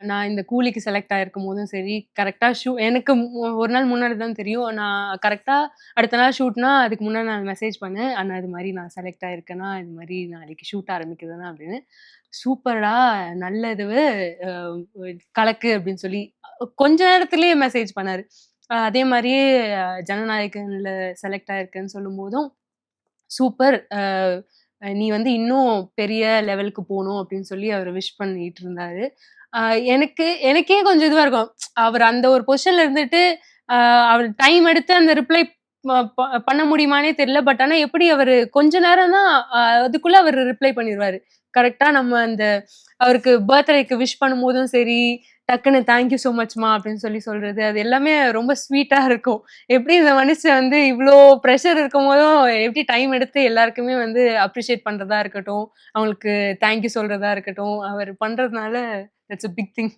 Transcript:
நான் இந்த கூலிக்கு செலக்ட் ஆயிருக்கும்போதும் சரி, கரெக்ட்டா எனக்கு ஒரு நாள் முன்னாடி தான் தெரியும். நான் கரெக்ட்டா அடுத்த நாள் ஷூட்னா, அதுக்கு முன்னாடி நான் மெசேஜ் பண்ணேன். "அண்ணா இது மாரி நான் செலக்ட் ஆயிருக்கேன்னா, இது மாரி நாளைக்கு ஷூட் ஆரம்பிக்குதுண்ணா" அப்படின்னு. "சூப்பர்டா! நல்லது அ கலக்கு" அப்படின்னு சொல்லி கொஞ்ச நேரத்திலேயே மெசேஜ் பண்ணாரு. அதே மாரியே ஜனநாயகன்ல செலக்ட் ஆயிருக்கேன்னு சொல்லும்போதும், "சூப்பர்! நீ வந்து இன்னும் பெரிய லெவலுக்கு போணும்" அப்படின்னு சொல்லி அவரு விஷ் பண்ணிட்டு இருந்தாரு. அ எனக்கு எனக்கே கொஞ்சம் இதுவா இருக்கும். அவர் அந்த ஒரு பொசிஷன்ல இருந்துட்டு, அ அவர் டைம் எடுத்து அந்த ரிப்ளை ப ப பண்ண முடியுமான்னே தெரியல. பட் ஆனா எப்படி அவரு கொஞ்ச நேரம் தான் அதுக்குள்ள அவரு ரிப்ளை பண்ணிருவாரு. கரெக்ட்டா நம்ம அந்த அவருக்கு பர்த்டேக்கு விஷ் பண்ணும்போதும் சரி, டக்குனு "தேங்க் யூ சோ மச்மா" அப்படின்னு சொல்லி சொல்றது. அது எல்லாமே ரொம்ப ஸ்வீட்டா இருக்கும். எப்படி இந்த மனுஷன் வந்து இவ்ளோ பிரஷர் இருக்கும்போதும், எப்படி டைம் எடுத்து எல்லாருக்குமே வந்து அப்ரிஷியேட் பண்றதா இருக்கட்டும், அவங்களுக்கு தேங்க் யூ சொல்றதா இருக்கட்டும், அவர் பண்றதுனால தட்ஸ் a பிக் திங்.